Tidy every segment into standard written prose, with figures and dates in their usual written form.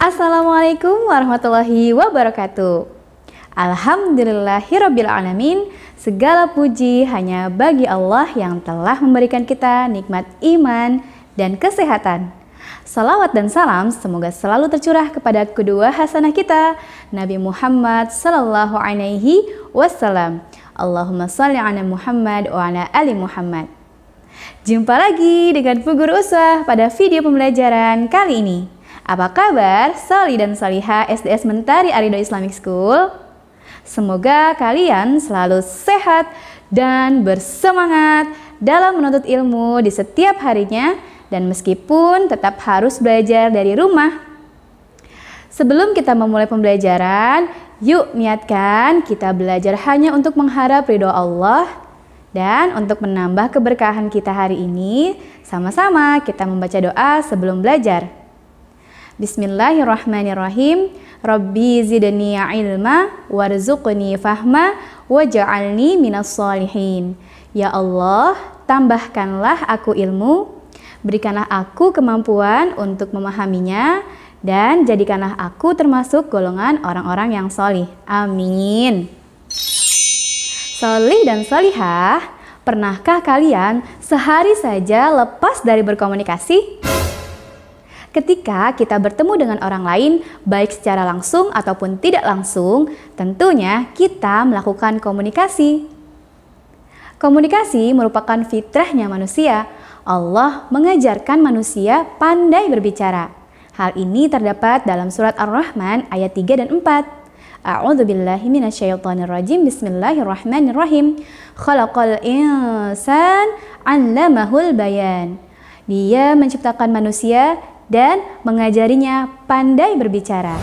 Assalamualaikum warahmatullahi wabarakatuh. Alhamdulillahirabbil alamin. Segala puji hanya bagi Allah yang telah memberikan kita nikmat iman dan kesehatan. Salawat dan salam semoga selalu tercurah kepada kedua hasanah kita, Nabi Muhammad sallallahu alaihi wasallam. Allahumma shalli ala Muhammad wa ala ali Muhammad. Jumpa lagi dengan Bu Guru Uswah pada video pembelajaran kali ini. Apa kabar Soli dan Solihah SDS Mentari Arido Islamic School? Semoga kalian selalu sehat dan bersemangat dalam menuntut ilmu di setiap harinya, dan meskipun tetap harus belajar dari rumah. Sebelum kita memulai pembelajaran, yuk niatkan kita belajar hanya untuk mengharap ridho Allah. Dan untuk menambah keberkahan kita hari ini, sama-sama kita membaca doa sebelum belajar. Bismillahirrahmanirrahim. Rabbi zidni ilma warzuqni fahma waj'alni minas sholihin. Ya Allah, tambahkanlah aku ilmu, berikanlah aku kemampuan untuk memahaminya, dan jadikanlah aku termasuk golongan orang-orang yang sholih. Amin. Sholih dan sholihah, pernahkah kalian sehari saja lepas dari berkomunikasi? Ketika kita bertemu dengan orang lain, baik secara langsung ataupun tidak langsung, tentunya kita melakukan komunikasi. Komunikasi merupakan fitrahnya manusia. Allah mengajarkan manusia pandai berbicara. Hal ini terdapat dalam surat Ar-Rahman ayat 3 dan 4. A'udzubillahi minasyaitonirrajim. Bismillahirrahmanirrahim. Khalaqal insan 'allamahul bayan. Dia menciptakan manusia dan mengajarinya pandai berbicara.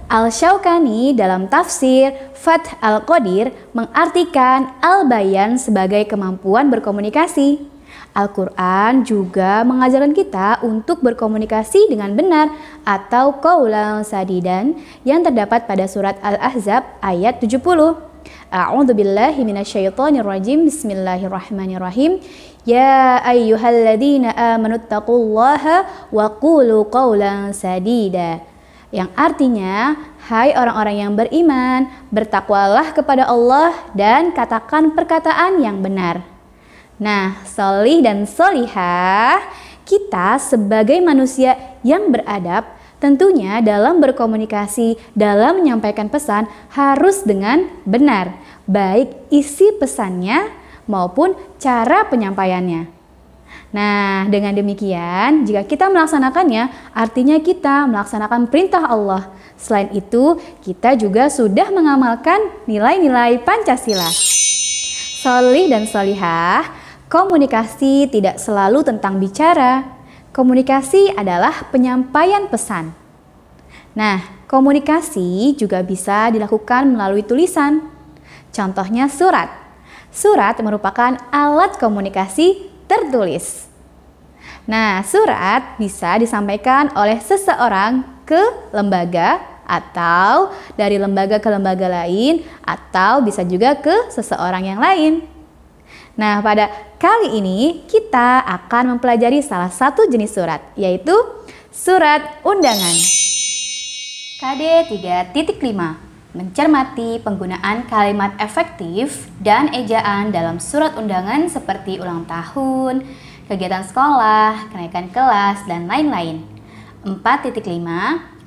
Al-Syaukani dalam tafsir Fath Al-Qadir mengartikan al-bayan sebagai kemampuan berkomunikasi. Al-Quran juga mengajarkan kita untuk berkomunikasi dengan benar atau qaulan sadidan yang terdapat pada surat Al-Ahzab ayat 70. A'udzubillahi minasyaitonirrajim. Bismillahirrahmanirrahim. Ya ayyuhalladzina amanu taqullaha wa qulu qaulan sadida. Yang artinya, hai orang-orang yang beriman, bertakwalah kepada Allah dan katakan perkataan yang benar. Nah, sholih dan sholihah, kita sebagai manusia yang beradab, tentunya dalam berkomunikasi, dalam menyampaikan pesan harus dengan benar, baik isi pesannya maupun cara penyampaiannya. Nah, dengan demikian, jika kita melaksanakannya, artinya kita melaksanakan perintah Allah. Selain itu, kita juga sudah mengamalkan nilai-nilai Pancasila. Sholih dan sholihah, komunikasi tidak selalu tentang bicara. Komunikasi adalah penyampaian pesan. Nah, komunikasi juga bisa dilakukan melalui tulisan. Contohnya surat. Surat merupakan alat komunikasi tertulis. Nah, surat bisa disampaikan oleh seseorang ke lembaga atau dari lembaga ke lembaga lain, atau bisa juga ke seseorang yang lain. Nah, pada kali ini kita akan mempelajari salah satu jenis surat, yaitu surat undangan. KD 3.5, mencermati penggunaan kalimat efektif dan ejaan dalam surat undangan seperti ulang tahun, kegiatan sekolah, kenaikan kelas, dan lain-lain. 4.5,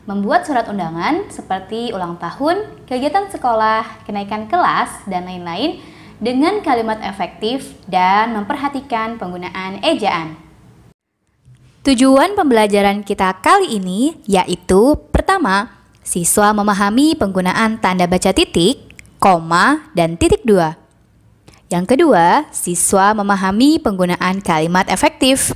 membuat surat undangan seperti ulang tahun, kegiatan sekolah, kenaikan kelas, dan lain-lain dengan kalimat efektif dan memperhatikan penggunaan ejaan. Tujuan pembelajaran kita kali ini yaitu pertama, siswa memahami penggunaan tanda baca titik, koma, dan titik dua. Yang kedua, siswa memahami penggunaan kalimat efektif.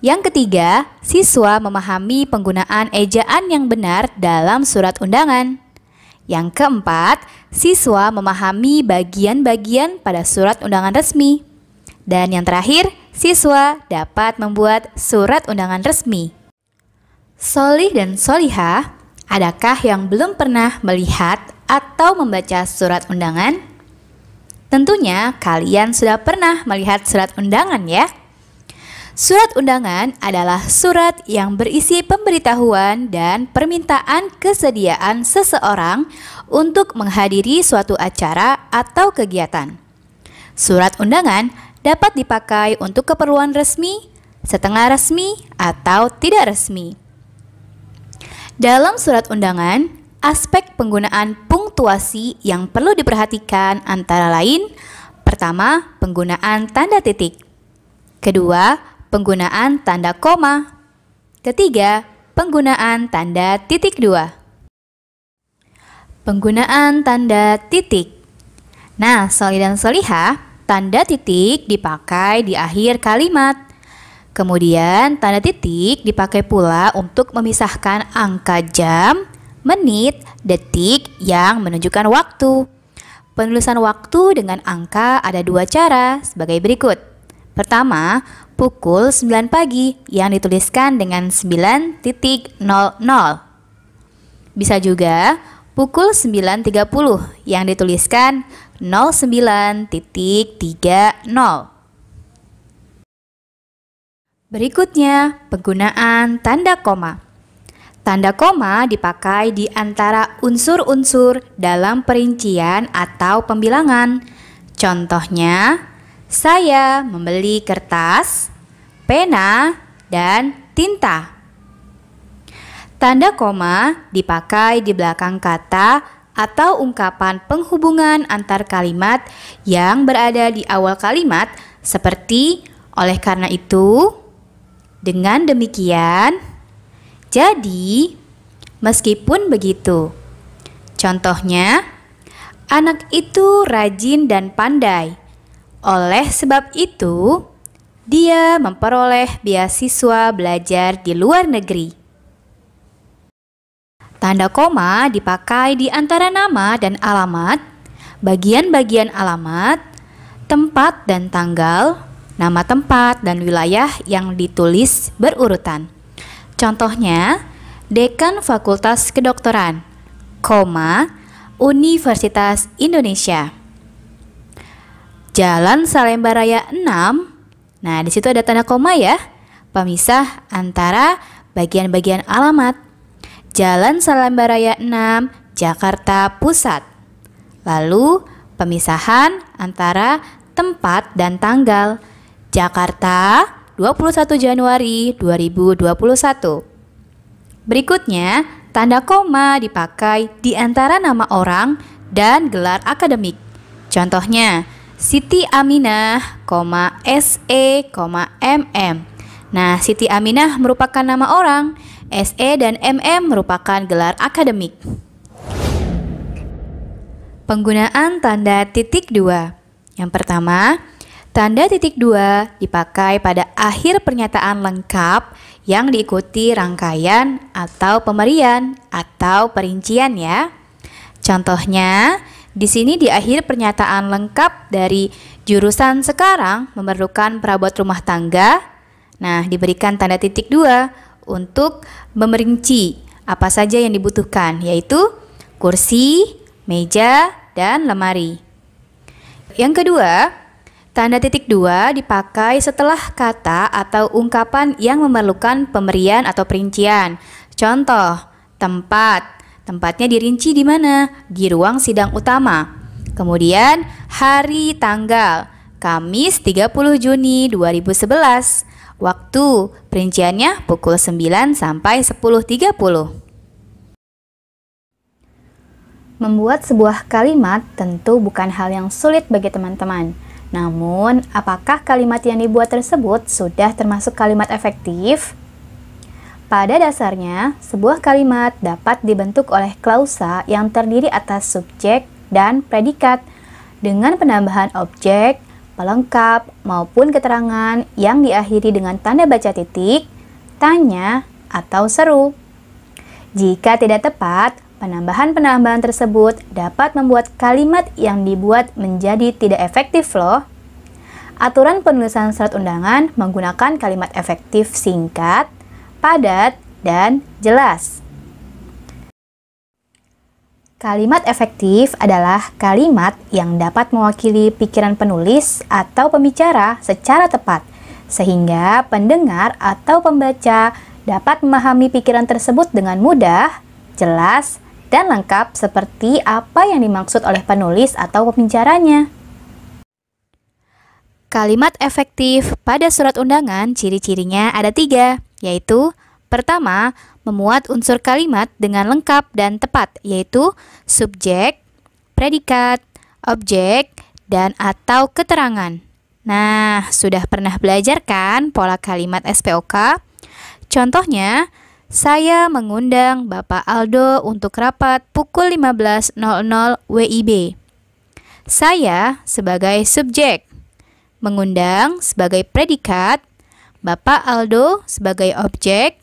Yang ketiga, siswa memahami penggunaan ejaan yang benar dalam surat undangan. Yang keempat, siswa memahami bagian-bagian pada surat undangan resmi. Dan yang terakhir, siswa dapat membuat surat undangan resmi. Sholih dan sholihah, adakah yang belum pernah melihat atau membaca surat undangan? Tentunya kalian sudah pernah melihat surat undangan ya. Surat undangan adalah surat yang berisi pemberitahuan dan permintaan kesediaan seseorang untuk menghadiri suatu acara atau kegiatan. Surat undangan dapat dipakai untuk keperluan resmi, setengah resmi, atau tidak resmi. Dalam surat undangan, aspek penggunaan punktuasi yang perlu diperhatikan antara lain: pertama, penggunaan tanda titik. Kedua, penggunaan tanda koma. Ketiga, penggunaan tanda titik dua. Penggunaan tanda titik. Nah, sholih dan sholihah, tanda titik dipakai di akhir kalimat. Kemudian, tanda titik dipakai pula untuk memisahkan angka jam, menit, detik yang menunjukkan waktu. Penulisan waktu dengan angka ada dua cara sebagai berikut. Pertama, pukul 9 pagi yang dituliskan dengan 9.00. Bisa juga pukul 9.30 yang dituliskan 09.30. Berikutnya, penggunaan tanda koma. Tanda koma dipakai di antara unsur-unsur dalam perincian atau pembilangan. Contohnya, saya membeli kertas, pena, dan tinta. Tanda koma dipakai di belakang kata atau ungkapan penghubungan antar kalimat yang berada di awal kalimat, seperti oleh karena itu, dengan demikian, jadi, meskipun begitu. Contohnya, anak itu rajin dan pandai. Oleh sebab itu, dia memperoleh beasiswa belajar di luar negeri. Tanda koma dipakai di antara nama dan alamat, bagian-bagian alamat, tempat dan tanggal, nama tempat dan wilayah yang ditulis berurutan. Contohnya, Dekan Fakultas Kedokteran, Universitas Indonesia. Jalan Salemba Raya 6. Nah, di situ ada tanda koma ya, pemisah antara bagian-bagian alamat. Jalan Salemba Raya 6, Jakarta Pusat. Lalu, pemisahan antara tempat dan tanggal. Jakarta, 21 Januari 2021. Berikutnya, tanda koma dipakai di antara nama orang dan gelar akademik. Contohnya, Siti Aminah, SE, MM. Nah, Siti Aminah merupakan nama orang, SE dan MM merupakan gelar akademik. Penggunaan tanda titik dua. Yang pertama, tanda titik dua dipakai pada akhir pernyataan lengkap yang diikuti rangkaian atau pemberian atau perincian ya. Contohnya, di sini di akhir pernyataan lengkap dari jurusan sekarang memerlukan perabot rumah tangga. Nah, diberikan tanda titik dua untuk memerinci apa saja yang dibutuhkan, yaitu kursi, meja, dan lemari. Yang kedua, tanda titik dua dipakai setelah kata atau ungkapan yang memerlukan pemberian atau perincian. Contoh, tempat. Tempatnya dirinci di mana? Di ruang sidang utama. Kemudian, hari tanggal, Kamis 30 Juni 2011. Waktu, perinciannya pukul 9 sampai 10.30. Membuat sebuah kalimat tentu bukan hal yang sulit bagi teman-teman. Namun, apakah kalimat yang dibuat tersebut sudah termasuk kalimat efektif? Pada dasarnya, sebuah kalimat dapat dibentuk oleh klausa yang terdiri atas subjek dan predikat dengan penambahan objek, pelengkap, maupun keterangan yang diakhiri dengan tanda baca titik, tanya, atau seru. Jika tidak tepat, penambahan-penambahan tersebut dapat membuat kalimat yang dibuat menjadi tidak efektif loh. Aturan penulisan surat undangan menggunakan kalimat efektif singkat, padat, dan jelas. Kalimat efektif adalah kalimat yang dapat mewakili pikiran penulis atau pembicara secara tepat, sehingga pendengar atau pembaca dapat memahami pikiran tersebut dengan mudah, jelas, dan lengkap seperti apa yang dimaksud oleh penulis atau pembicaranya. Kalimat efektif pada surat undangan ciri-cirinya ada 3, yaitu pertama, memuat unsur kalimat dengan lengkap dan tepat, yaitu subjek, predikat, objek, dan atau keterangan. Nah, sudah pernah belajar kan pola kalimat SPOK? Contohnya, saya mengundang Bapak Aldo untuk rapat pukul 15.00 WIB. Saya sebagai subjek, mengundang sebagai predikat, Bapak Aldo sebagai objek,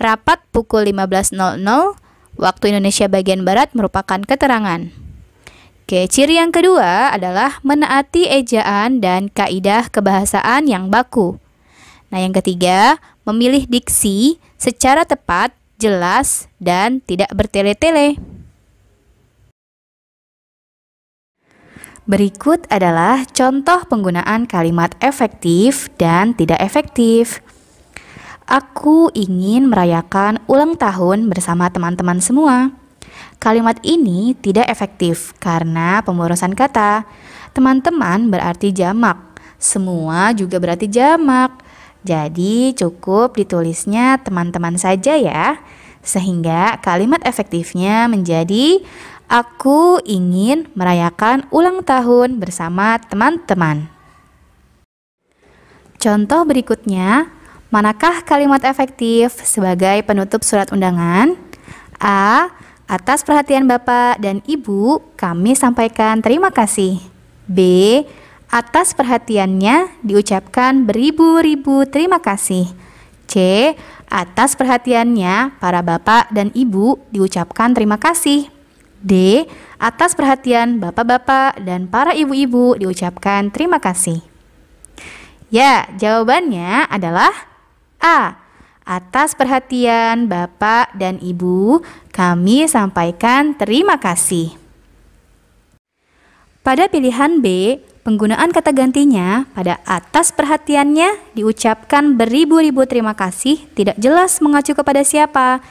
rapat pukul 15.00 waktu Indonesia bagian Barat merupakan keterangan. Oke, ciri yang kedua adalah menaati ejaan dan kaidah kebahasaan yang baku. Nah, yang ketiga, memilih diksi secara tepat, jelas, dan tidak bertele-tele. Berikut adalah contoh penggunaan kalimat efektif dan tidak efektif. Aku ingin merayakan ulang tahun bersama teman-teman semua. Kalimat ini tidak efektif karena pemborosan kata. Teman-teman berarti jamak, semua juga berarti jamak. Jadi cukup ditulisnya teman-teman saja ya. Sehingga kalimat efektifnya menjadi aku ingin merayakan ulang tahun bersama teman-teman. Contoh berikutnya, manakah kalimat efektif sebagai penutup surat undangan? A. Atas perhatian Bapak dan Ibu, kami sampaikan terima kasih. B. Atas perhatiannya diucapkan beribu-ribu terima kasih. C. Atas perhatiannya para Bapak dan Ibu diucapkan terima kasih. D. Atas perhatian bapak-bapak dan para ibu-ibu diucapkan terima kasih. Ya, jawabannya adalah A. Atas perhatian Bapak dan Ibu, kami sampaikan terima kasih. Pada pilihan B, penggunaan kata gantinya pada atas perhatiannya diucapkan beribu-ribu terima kasih tidak jelas mengacu kepada siapa.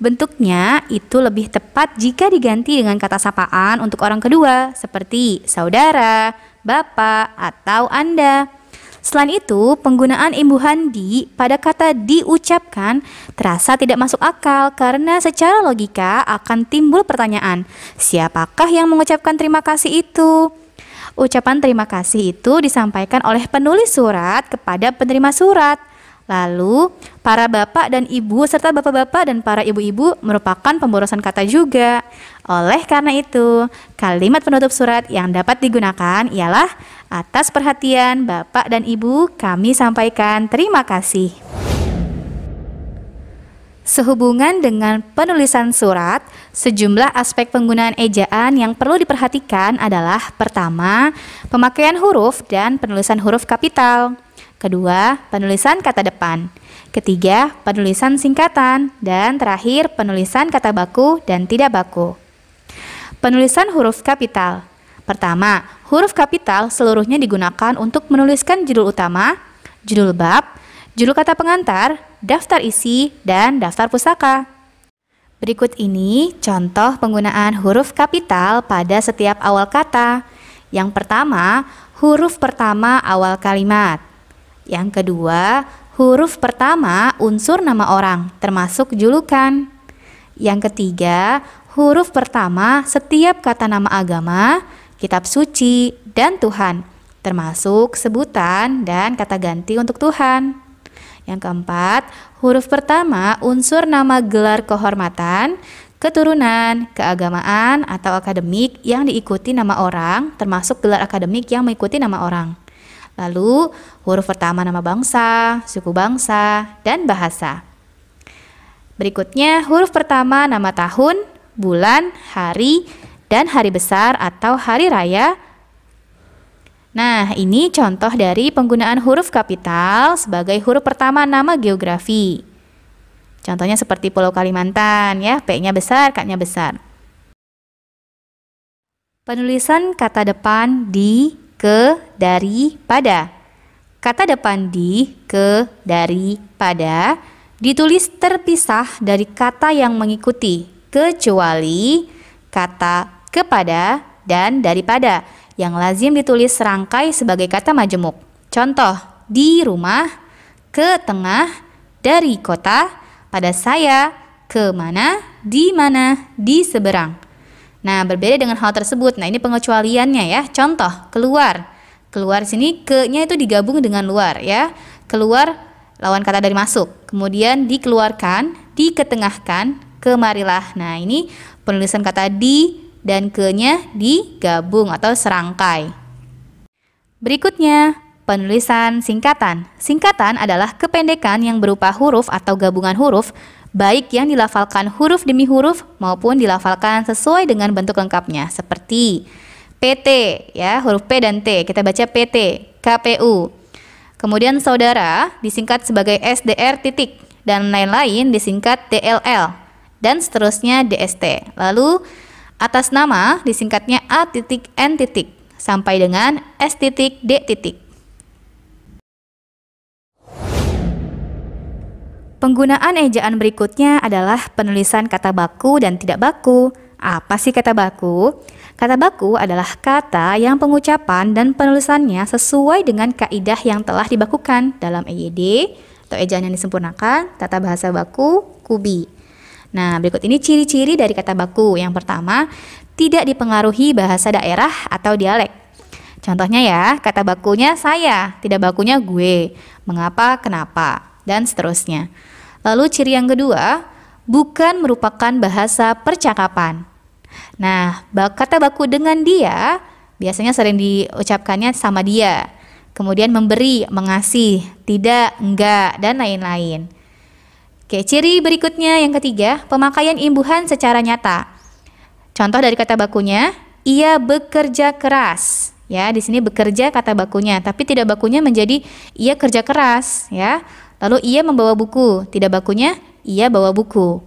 Bentuknya itu lebih tepat jika diganti dengan kata sapaan untuk orang kedua, seperti saudara, bapak, atau Anda. Selain itu, penggunaan imbuhan di pada kata diucapkan terasa tidak masuk akal karena secara logika akan timbul pertanyaan, siapakah yang mengucapkan terima kasih itu? Ucapan terima kasih itu disampaikan oleh penulis surat kepada penerima surat. Lalu, para bapak dan ibu serta bapak-bapak dan para ibu-ibu merupakan pemborosan kata juga. Oleh karena itu, kalimat penutup surat yang dapat digunakan ialah atas perhatian Bapak dan Ibu, kami sampaikan terima kasih. Sehubungan dengan penulisan surat, sejumlah aspek penggunaan ejaan yang perlu diperhatikan adalah pertama, pemakaian huruf dan penulisan huruf kapital. Kedua, penulisan kata depan. Ketiga, penulisan singkatan. Dan terakhir, penulisan kata baku dan tidak baku. Penulisan huruf kapital. Pertama, huruf kapital seluruhnya digunakan untuk menuliskan judul utama, judul bab, judul kata pengantar, daftar isi, dan daftar pustaka. Berikut ini contoh penggunaan huruf kapital pada setiap awal kata. Yang pertama, huruf pertama awal kalimat. Yang kedua, huruf pertama unsur nama orang, termasuk julukan. Yang ketiga, huruf pertama setiap kata nama agama, kitab suci, dan Tuhan, termasuk sebutan dan kata ganti untuk Tuhan. Yang keempat, huruf pertama unsur nama gelar kehormatan, keturunan, keagamaan, atau akademik yang diikuti nama orang, termasuk gelar akademik yang mengikuti nama orang. Lalu, huruf pertama nama bangsa, suku bangsa, dan bahasa. Berikutnya, huruf pertama nama tahun, bulan, hari, dan hari besar atau hari raya. Nah, ini contoh dari penggunaan huruf kapital sebagai huruf pertama nama geografi. Contohnya seperti Pulau Kalimantan, ya, P-nya besar, K-nya besar. Penulisan kata depan di, ke, dari, pada. Kata depan di, ke, dari, pada ditulis terpisah dari kata yang mengikuti, kecuali kata kepada dan daripada yang lazim ditulis serangkai sebagai kata majemuk. Contoh, di rumah, ke tengah, dari kota, pada saya, ke mana, di seberang. Nah, berbeda dengan hal tersebut. Nah, ini pengecualiannya ya. Contoh, keluar. Keluar sini ke-nya itu digabung dengan luar ya. Keluar lawan kata dari masuk. Kemudian dikeluarkan, diketengahkan, kemarilah. Nah, ini penulisan kata di dan ke-nya digabung atau serangkai. Berikutnya, penulisan singkatan. Singkatan adalah kependekan yang berupa huruf atau gabungan huruf, baik yang dilafalkan huruf demi huruf maupun dilafalkan sesuai dengan bentuk lengkapnya, seperti PT, ya, huruf P dan T, kita baca PT, KPU. Kemudian saudara disingkat sebagai SDR titik, dan lain-lain disingkat DLL, dan seterusnya DST. Lalu atas nama disingkatnya A titik N titik, sampai dengan S titik D titik. Penggunaan ejaan berikutnya adalah penulisan kata baku dan tidak baku. Apa sih kata baku? Kata baku adalah kata yang pengucapan dan penulisannya sesuai dengan kaidah yang telah dibakukan dalam EYD atau ejaan yang disempurnakan, tata bahasa baku, KUBI. Nah, berikut ini ciri-ciri dari kata baku. Yang pertama, tidak dipengaruhi bahasa daerah atau dialek. Contohnya ya, kata bakunya saya, tidak bakunya gue, mengapa, kenapa, dan seterusnya. Lalu ciri yang kedua, bukan merupakan bahasa percakapan. Nah, kata baku dengan dia biasanya sering diucapkannya sama dia. Kemudian memberi, mengasih, tidak, enggak, dan lain-lain. Oke, ciri berikutnya yang ketiga, pemakaian imbuhan secara nyata. Contoh dari kata bakunya, ia bekerja keras. Ya, di sini bekerja kata bakunya, tapi tidak bakunya menjadi ia kerja keras, ya. Lalu ia membawa buku, tidak bakunya ia bawa buku.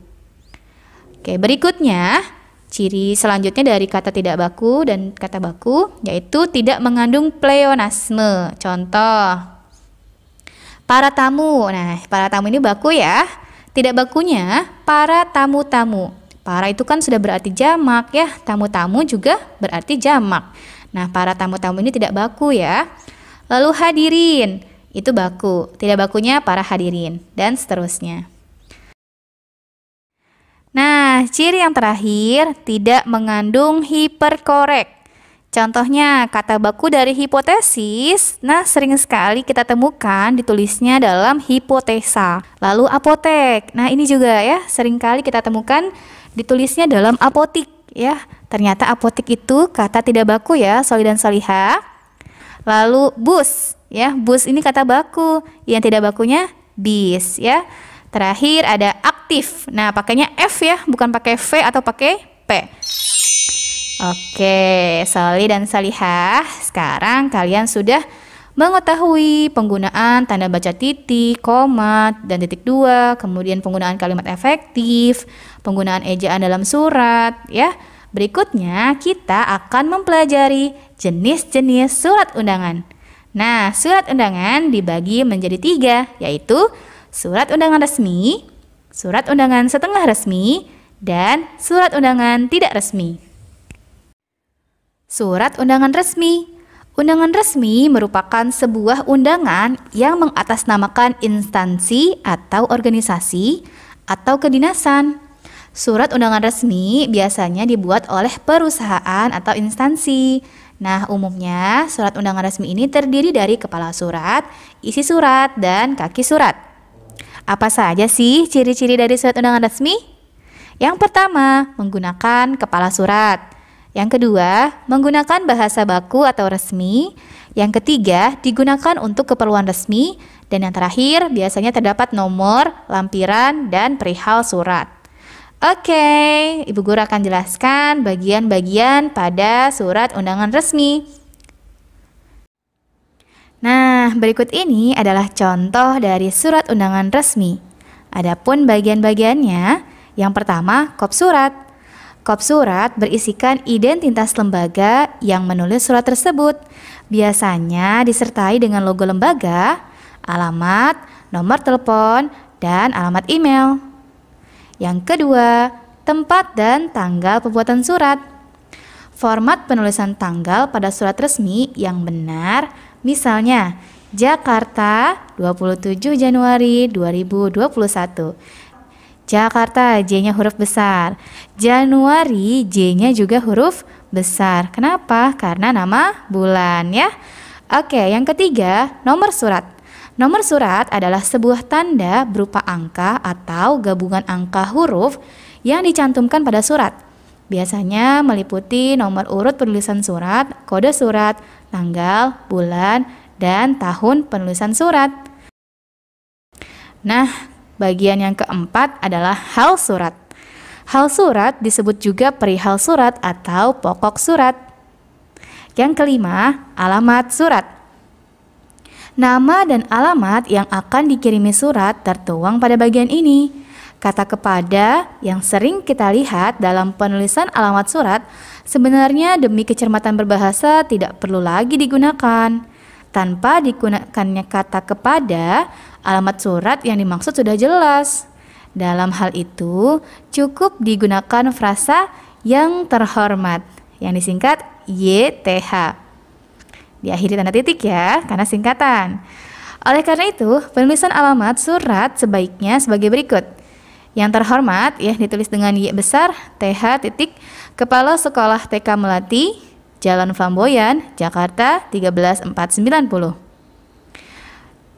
Oke, berikutnya ciri selanjutnya dari kata tidak baku dan kata baku yaitu tidak mengandung pleonasme. Contoh, para tamu. Nah, para tamu ini baku ya. Tidak bakunya para tamu-tamu. Para itu kan sudah berarti jamak ya. Tamu-tamu juga berarti jamak. Nah, para tamu-tamu ini tidak baku ya. Lalu hadirin itu baku. Tidak bakunya para hadirin dan seterusnya. Nah, ciri yang terakhir, tidak mengandung hiperkorek. Contohnya, kata baku dari hipotesis, nah sering sekali kita temukan ditulisnya dalam hipotesa. Lalu apotek, nah ini juga ya, sering kali kita temukan ditulisnya dalam apotik ya. Ternyata apotik itu kata tidak baku ya, Soli dan Solihah. Lalu bus, ya, bus ini kata baku, yang tidak bakunya bis ya. Terakhir ada aktif. Nah, pakainya F ya, bukan pakai V atau pakai P. Oke, Soli dan Solihah, sekarang kalian sudah mengetahui penggunaan tanda baca titik, koma, dan titik dua, kemudian penggunaan kalimat efektif, penggunaan ejaan dalam surat, ya. Berikutnya kita akan mempelajari jenis-jenis surat undangan. Nah, surat undangan dibagi menjadi 3, yaitu surat undangan resmi, surat undangan setengah resmi, dan surat undangan tidak resmi. Surat undangan resmi. Undangan resmi merupakan sebuah undangan yang mengatasnamakan instansi atau organisasi atau kedinasan. Surat undangan resmi biasanya dibuat oleh perusahaan atau instansi. Nah, umumnya surat undangan resmi ini terdiri dari kepala surat, isi surat, dan kaki surat. Apa saja sih ciri-ciri dari surat undangan resmi? Yang pertama, menggunakan kepala surat. Yang kedua, menggunakan bahasa baku atau resmi. Yang ketiga, digunakan untuk keperluan resmi. Dan yang terakhir, biasanya terdapat nomor, lampiran, dan perihal surat. Oke, Ibu Guru akan jelaskan bagian-bagian pada surat undangan resmi. Nah, berikut ini adalah contoh dari surat undangan resmi. Adapun bagian-bagiannya, yang pertama, kop surat. Kop surat berisikan identitas lembaga yang menulis surat tersebut. Biasanya disertai dengan logo lembaga, alamat, nomor telepon, dan alamat email. Yang kedua, tempat dan tanggal pembuatan surat. Format penulisan tanggal pada surat resmi yang benar, misalnya Jakarta 27 Januari 2021. Jakarta, J-nya huruf besar. Januari, J-nya juga huruf besar. Kenapa? Karena nama bulan ya. Oke, yang ketiga, nomor surat. Nomor surat adalah sebuah tanda berupa angka atau gabungan angka huruf yang dicantumkan pada surat. Biasanya meliputi nomor urut penulisan surat, kode surat, tanggal, bulan, dan tahun penulisan surat. Nah, bagian yang keempat adalah hal surat. Hal surat disebut juga perihal surat atau pokok surat. Yang kelima, alamat surat. Nama dan alamat yang akan dikirimi surat tertuang pada bagian ini. Kata kepada yang sering kita lihat dalam penulisan alamat surat sebenarnya demi kecermatan berbahasa tidak perlu lagi digunakan. Tanpa digunakannya kata kepada, alamat surat yang dimaksud sudah jelas. Dalam hal itu, cukup digunakan frasa yang terhormat, yang disingkat YTH. Diakhiri tanda titik ya, karena singkatan. Oleh karena itu, penulisan alamat surat sebaiknya sebagai berikut. Yang terhormat ya ditulis dengan Y besar, TH titik, Kepala Sekolah TK Melati, Jalan Flamboyan, Jakarta 13490.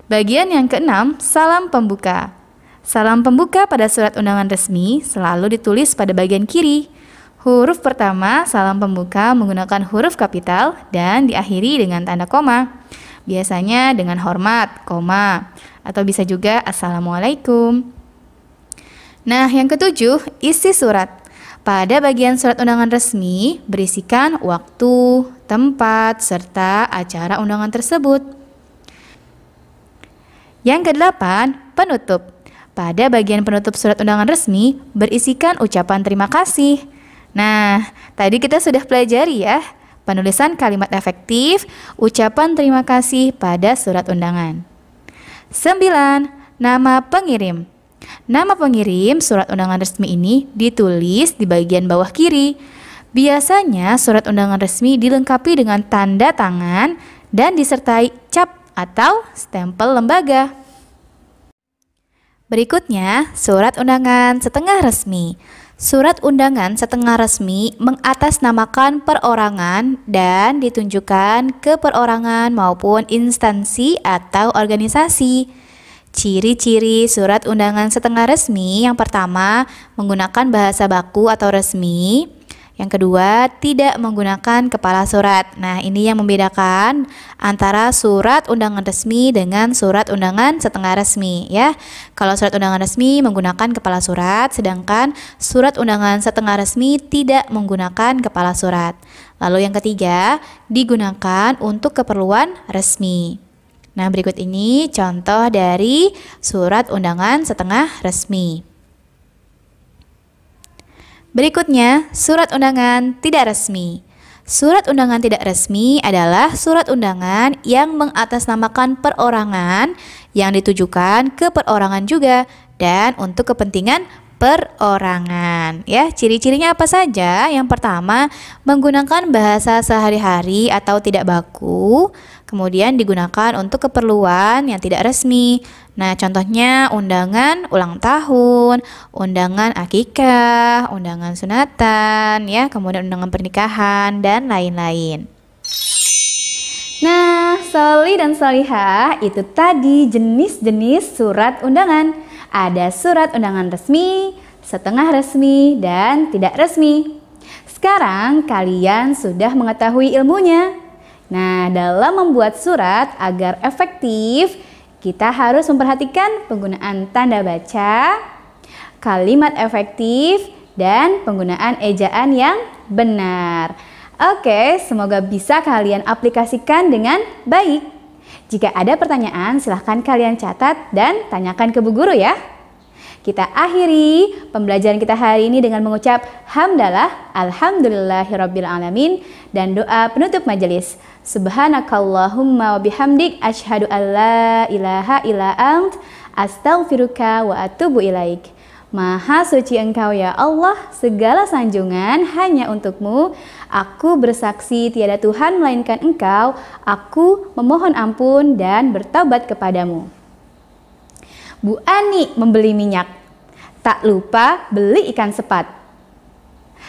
Bagian yang keenam, salam pembuka. Salam pembuka pada surat undangan resmi selalu ditulis pada bagian kiri. Huruf pertama salam pembuka menggunakan huruf kapital dan diakhiri dengan tanda koma. Biasanya dengan hormat, koma, atau bisa juga Assalamualaikum. Nah, yang ketujuh, isi surat. Pada bagian surat undangan resmi berisikan waktu, tempat, serta acara undangan tersebut. Yang kedelapan, penutup. Pada bagian penutup surat undangan resmi berisikan ucapan terima kasih. Nah, tadi kita sudah pelajari ya, penulisan kalimat efektif, ucapan terima kasih pada surat undangan. 9. Nama pengirim. Nama pengirim surat undangan resmi ini ditulis di bagian bawah kiri. Biasanya surat undangan resmi dilengkapi dengan tanda tangan dan disertai cap atau stempel lembaga. Berikutnya, surat undangan setengah resmi. Surat undangan setengah resmi mengatasnamakan perorangan dan ditunjukkan ke perorangan maupun instansi atau organisasi. Ciri-ciri surat undangan setengah resmi yang pertama, menggunakan bahasa baku atau resmi. Yang kedua, tidak menggunakan kepala surat. Nah, ini yang membedakan antara surat undangan resmi dengan surat undangan setengah resmi ya. Kalau surat undangan resmi menggunakan kepala surat, sedangkan surat undangan setengah resmi tidak menggunakan kepala surat. Lalu yang ketiga, digunakan untuk keperluan resmi. Nah, berikut ini contoh dari surat undangan setengah resmi. Berikutnya, surat undangan tidak resmi. Surat undangan tidak resmi adalah surat undangan yang mengatasnamakan perorangan yang ditujukan ke perorangan juga dan untuk kepentingan perorangan. Ya, ciri-cirinya apa saja? Yang pertama, menggunakan bahasa sehari-hari atau tidak baku. Kemudian digunakan untuk keperluan yang tidak resmi. Nah, contohnya undangan ulang tahun, undangan akikah, undangan sunatan, ya, kemudian undangan pernikahan dan lain-lain. Nah, Soli dan Solihah, itu tadi jenis-jenis surat undangan. Ada surat undangan resmi, setengah resmi, dan tidak resmi. Sekarang kalian sudah mengetahui ilmunya. Nah, dalam membuat surat agar efektif, kita harus memperhatikan penggunaan tanda baca, kalimat efektif, dan penggunaan ejaan yang benar. Oke, semoga bisa kalian aplikasikan dengan baik. Jika ada pertanyaan, silahkan kalian catat dan tanyakan ke Bu Guru ya. Kita akhiri pembelajaran kita hari ini dengan mengucap hamdalah, alhamdulillahirabbil alamin, dan doa penutup majelis. Subhanakallahumma wa bihamdik asyhadu an la ilaha illa ant astaghfiruka wa atubu ilaik. Maha suci Engkau ya Allah, segala sanjungan hanya untuk-Mu. Aku bersaksi tiada Tuhan melainkan Engkau. Aku memohon ampun dan bertobat kepadamu. Bu Ani membeli minyak. Tak lupa beli ikan sepat.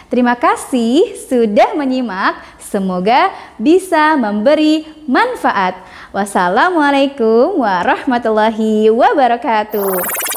Terima kasih sudah menyimak. Semoga bisa memberi manfaat. Wassalamualaikum warahmatullahi wabarakatuh.